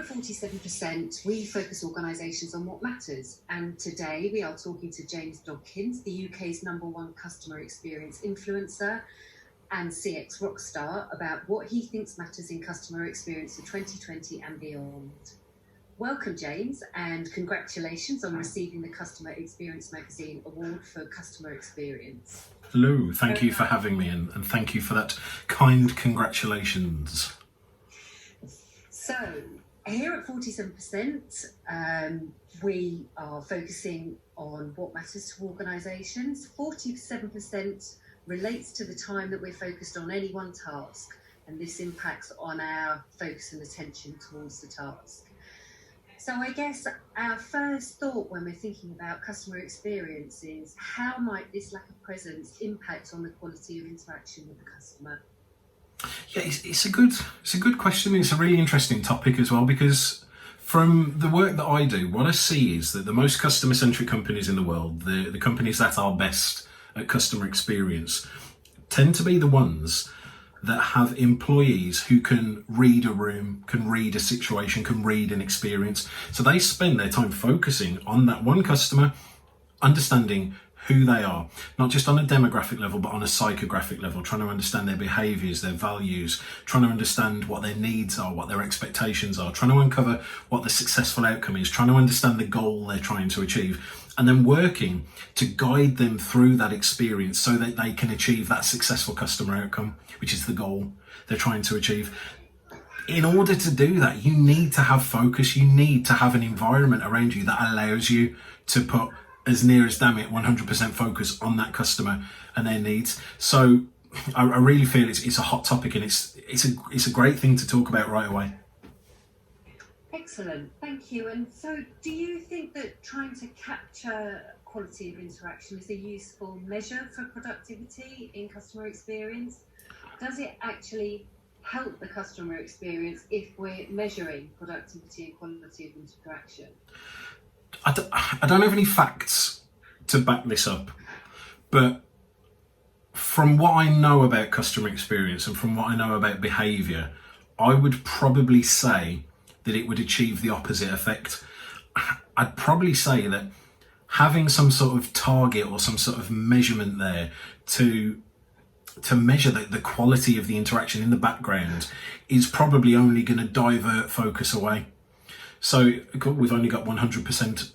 at 47%, we focus organisations on what matters. And today we are talking to James Dodkins, the UK's #1 customer experience influencer and CX Rockstar, about what he thinks matters in customer experience for 2020 and beyond. Welcome, James, and congratulations on receiving the Customer Experience Magazine Award for Customer Experience. Hello, thank you for having me, and thank you for that kind congratulations. So, here at 47%, we are focusing on what matters to organisations. 47% relates to the time that we're focused on any one task, and this impacts on our focus and attention towards the task. So I guess our first thought when we're thinking about customer experience is, how might this lack of presence impact on the quality of interaction with the customer? Yeah, it's a good question. It's a really interesting topic as well, because from the work that I do, what I see is that the most customer-centric companies in the world, the companies that are best at customer experience, tend to be the ones that have employees who can read a room, can read a situation, can read an experience. So they spend their time focusing on that one customer, understanding who they are, not just on a demographic level, but on a psychographic level, trying to understand their behaviours, their values, trying to understand what their needs are, what their expectations are, trying to uncover what the successful outcome is, trying to understand the goal they're trying to achieve, and then working to guide them through that experience so that they can achieve that successful customer outcome, which is the goal they're trying to achieve. In order to do that, you need to have focus. You need to have an environment around you that allows you to put, as near as damn it, 100% focus on that customer and their needs. So I really feel it's a hot topic, and it's a great thing to talk about right away. Excellent, thank you. And so do you think that trying to capture quality of interaction is a useful measure for productivity in customer experience? Does it actually help the customer experience if we're measuring productivity and quality of interaction? I don't have any facts to back this up, but from what I know about customer experience and from what I know about behaviour, I would probably say that it would achieve the opposite effect. I'd probably say that having some sort of target or some sort of measurement there to measure the quality of the interaction in the background is probably only going to divert focus away. So we've only got 100%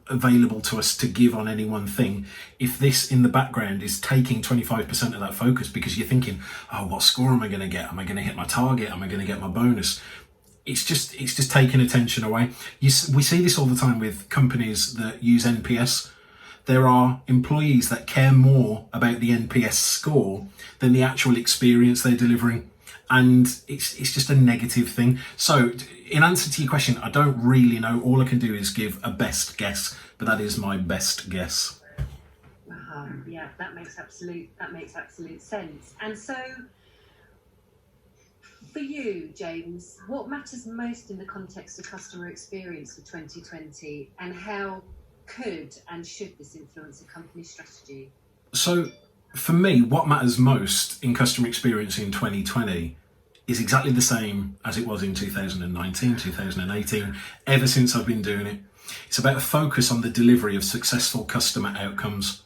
available to us to give on any one thing. If this in the background is taking 25% of that focus because you're thinking, oh, what score am I going to get? Am I going to hit my target? Am I going to get my bonus? It's just taking attention away. We see this all the time with companies that use NPS. There are employees that care more about the NPS score than the actual experience they're delivering. And it's just a negative thing. So in answer to your question, I don't really know. All I can do is give a best guess, but that is my best guess. Yeah, that makes absolute sense. And so for you, James, what matters most in the context of customer experience for 2020, and how could and should this influence a company strategy? So for me, what matters most in customer experience in 2020 is exactly the same as it was in 2019, 2018, ever since I've been doing it. It's about a focus on the delivery of successful customer outcomes,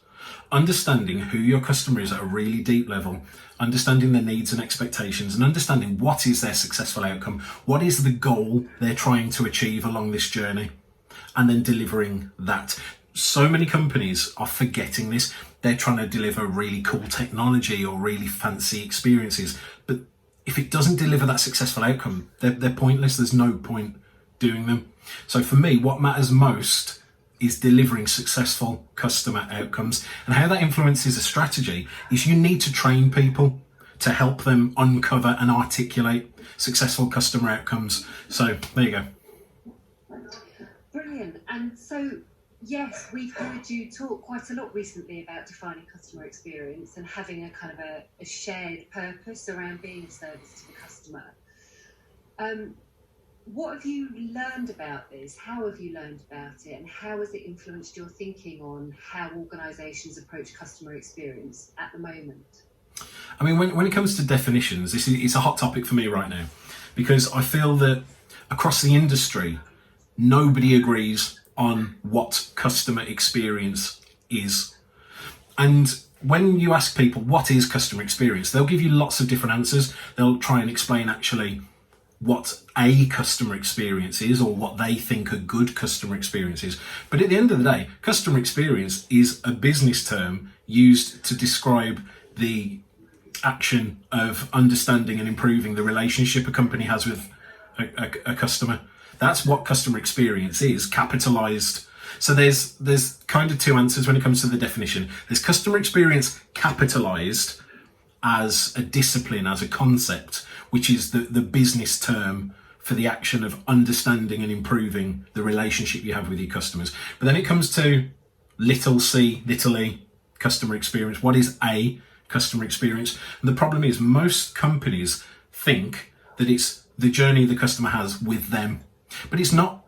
understanding who your customer is at a really deep level, understanding their needs and expectations, and understanding what is their successful outcome, what is the goal they're trying to achieve along this journey, and then delivering that. So many companies are forgetting this. They're trying to deliver really cool technology or really fancy experiences, but if it doesn't deliver that successful outcome, they're pointless. There's no point doing them. So for me, what matters most is delivering successful customer outcomes. And how that influences a strategy is you need to train people to help them uncover and articulate successful customer outcomes. So there you go. Brilliant. And so, yes, we've heard you talk quite a lot recently about defining customer experience and having a kind of a shared purpose around being of service to the customer. What have you learned about this? How have you learned about it? And how has it influenced your thinking on how organisations approach customer experience at the moment? I mean, when it comes to definitions, it's a hot topic for me right now, because I feel that across the industry, nobody agrees on what customer experience is. And when you ask people, what is customer experience? They'll give you lots of different answers. They'll try and explain actually what a customer experience is, or what they think a good customer experience is. But at the end of the day, customer experience is a business term used to describe the action of understanding and improving the relationship a company has with a customer. That's what customer experience is, capitalized. So there's kind of two answers when it comes to the definition. There's customer experience capitalized as a discipline, as a concept, which is the business term for the action of understanding and improving the relationship you have with your customers. But then it comes to little c, little e, customer experience. What is a customer experience? And the problem is most companies think that it's the journey the customer has with them, but it's not.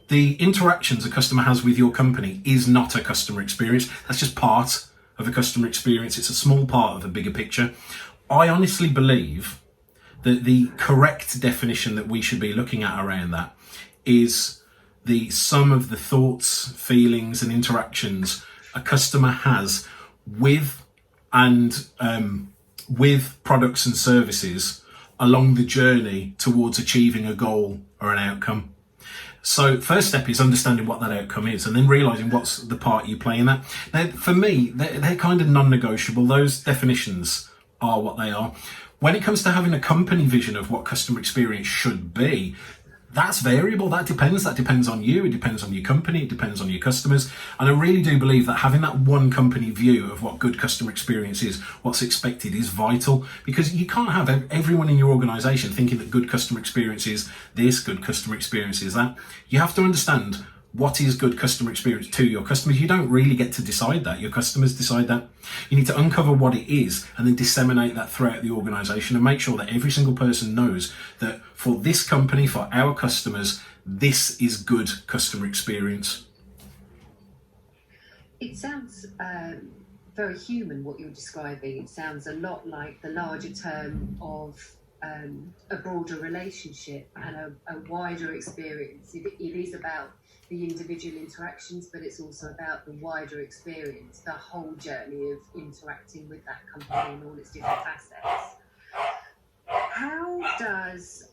The interactions a customer has with your company is not a customer experience. That's just part of a customer experience. It's a small part of a bigger picture. I honestly believe that the correct definition that we should be looking at around that is the sum of the thoughts, feelings, and interactions a customer has with products and services along the journey towards achieving a goal or an outcome. So first step is understanding what that outcome is, and then realizing what's the part you play in that. Now, for me, they're kind of non-negotiable. Those definitions are what they are. When it comes to having a company vision of what customer experience should be, that's variable. That depends. That depends on you. It depends on your company. It depends on your customers. And I really do believe that having that one company view of what good customer experience is, what's expected, is vital, because you can't have everyone in your organization thinking that good customer experience is this, good customer experience is that. You have to understand what is good customer experience to your customers. You don't really get to decide that. Your customers decide that. You need to uncover what it is and then disseminate that throughout the organization and make sure that every single person knows that for this company, for our customers, this is good customer experience. It sounds very human, what you're describing. It sounds a lot like the larger term of a broader relationship and a wider experience. It is about the individual interactions, but it's also about the wider experience, the whole journey of interacting with that company and all its different facets. How does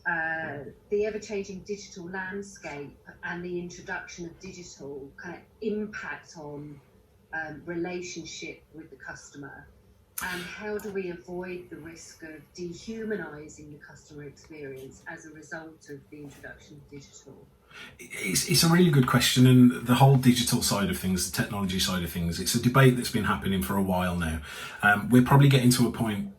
the ever-changing digital landscape and the introduction of digital kind of impact on relationship with the customer? And how do we avoid the risk of dehumanizing the customer experience as a result of the introduction of digital? It's a really good question, and the whole digital side of things, the technology side of things, it's a debate that's been happening for a while now. We're probably getting to a point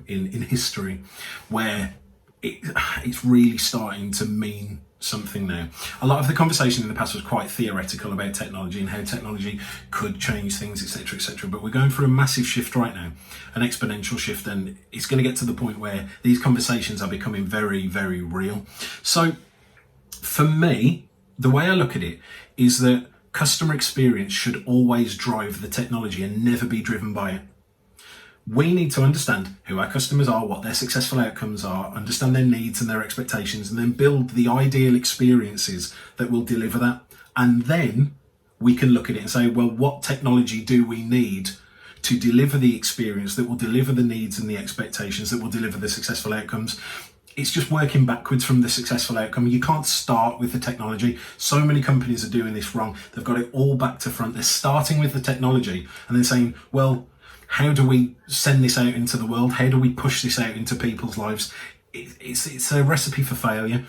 in history where it's really starting to mean something now. A lot of the conversation in the past was quite theoretical about technology and how technology could change things, etc., etc. But we're going through a massive shift right now, an exponential shift, and it's going to get to the point where these conversations are becoming very, very real. So for me, the way I look at it is that customer experience should always drive the technology and never be driven by it. We need to understand who our customers are, what their successful outcomes are, understand their needs and their expectations, and then build the ideal experiences that will deliver that. And then we can look at it and say, well, what technology do we need to deliver the experience that will deliver the needs and the expectations that will deliver the successful outcomes? It's just working backwards from the successful outcome. You can't start with the technology. So many companies are doing this wrong. They've got it all back to front. They're starting with the technology and then saying, well, how do we send this out into the world? How do we push this out into people's lives? It's a recipe for failure.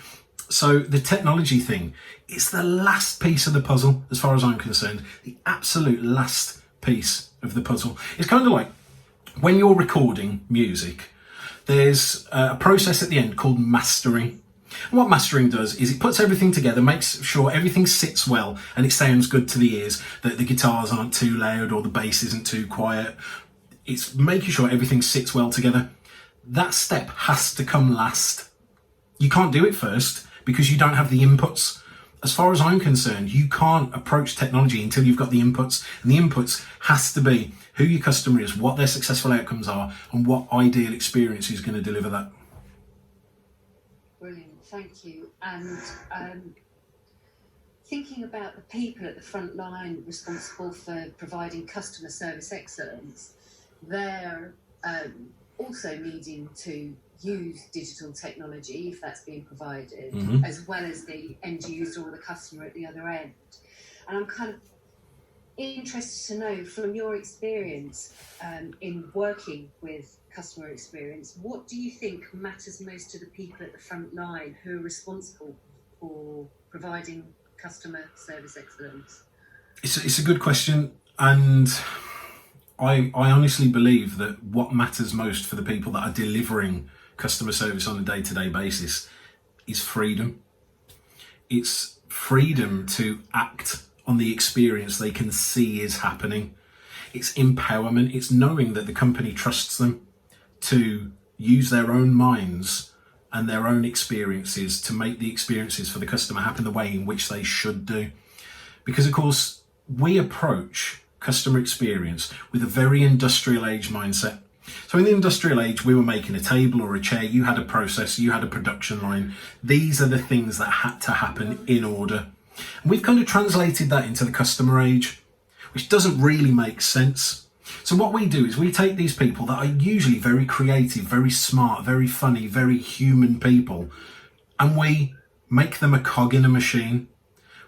So the technology thing, it's the last piece of the puzzle, as far as I'm concerned, the absolute last piece of the puzzle. It's kind of like when you're recording music, there's a process at the end called mastering. And what mastering does is it puts everything together, makes sure everything sits well and it sounds good to the ears, that the guitars aren't too loud or the bass isn't too quiet. It's making sure everything sits well together. That step has to come last. You can't do it first because you don't have the inputs. As far as I'm concerned, you can't approach technology until you've got the inputs. And the inputs has to be who your customer is, what their successful outcomes are, and what ideal experience is going to deliver that. Brilliant. thank you. And thinking about the people at the front line responsible for providing customer service excellence, they're also needing to use digital technology if that's being provided, as well as the end user or the customer at the other end. And I'm kind of interested to know, from your experience in working with customer experience, what do you think matters most to the people at the front line who are responsible for providing customer service excellence? It's a good question, and I honestly believe that what matters most for the people that are delivering customer service on a day-to-day basis is freedom. It's freedom to act on the experience they can see is happening. It's empowerment. It's knowing that the company trusts them to use their own minds and their own experiences to make the experiences for the customer happen the way in which they should do. Because of course, we approach customer experience with a very industrial age mindset. So in the industrial age, we were making a table or a chair, you had a process, you had a production line. These are the things that had to happen in order. And we've kind of translated that into the customer age, which doesn't really make sense. So what we do is we take these people that are usually very creative, very smart, very funny, very human people, and we make them a cog in a machine.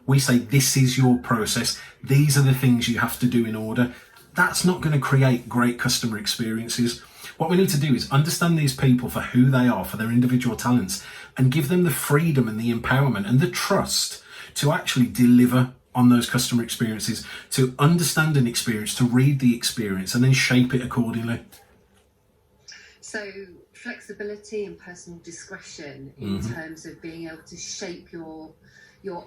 We say, this is your process. These are the things you have to do in order. That's not going to create great customer experiences. What we need to do is understand these people for who they are, for their individual talents, and give them the freedom and the empowerment and the trust to actually deliver on those customer experiences, to understand an experience, to read the experience, and then shape it accordingly. So flexibility and personal discretion in terms of being able to shape your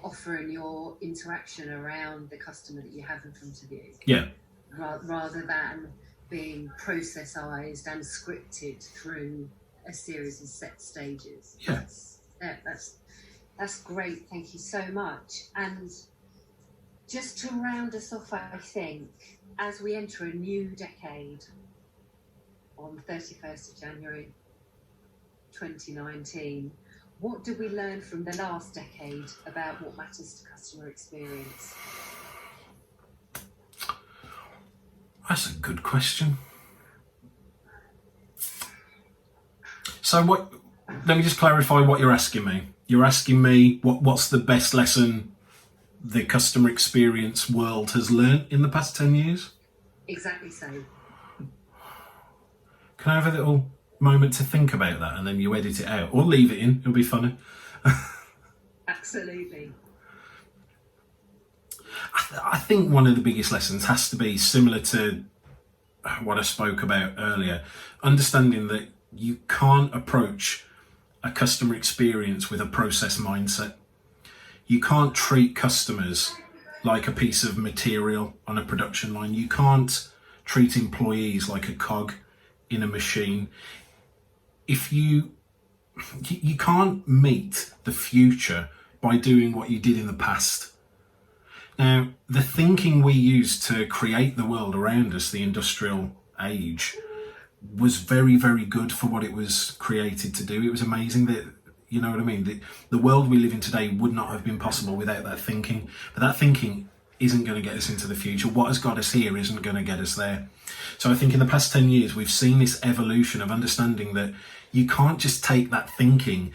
offer and your interaction around the customer that you have in front of you. Yeah. Rather than being processized and scripted through a series of set stages. Yeah. That's great. Thank you so much. And just to round us off, I think, as we enter a new decade on the 31st of January 2019, what did we learn from the last decade about what matters to customer experience? That's a good question. So let me just clarify what you're asking me. You're asking me what's the best lesson the customer experience world has learned in the past 10 years? Exactly so. Can I have a little moment to think about that and then you edit it out? Or leave it in, it'll be funny. Absolutely. I think one of the biggest lessons has to be similar to what I spoke about earlier. Understanding that you can't approach a customer experience with a process mindset. You can't treat customers like a piece of material on a production line. You can't treat employees like a cog in a machine. If you can't meet the future by doing what you did in the past. Now, the thinking we used to create the world around us, the industrial age, was very, very good for what it was created to do. It was amazing that, you know what I mean? The world we live in today would not have been possible without that thinking. But that thinking isn't going to get us into the future. What has got us here isn't going to get us there. So I think in the past 10 years, we've seen this evolution of understanding that you can't just take that thinking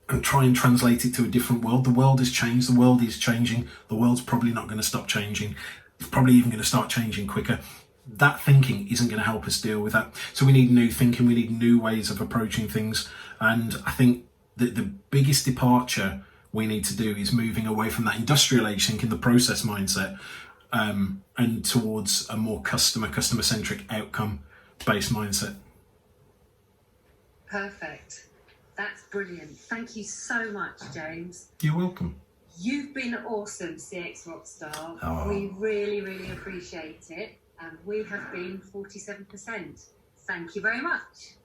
and try and translate it to a different world. The world has changed. The world is changing. The world's probably not going to stop changing. It's probably even going to start changing quicker. That thinking isn't going to help us deal with that. So we need new thinking. We need new ways of approaching things. And I think that the biggest departure we need to do is moving away from that industrial age thinking, the process mindset, and towards a more customer-centric, outcome-based mindset. Perfect. That's brilliant. Thank you so much, James. You're welcome. You've been awesome, CX Rockstar. Oh. We really, really appreciate it. And we have been 47%. Thank you very much.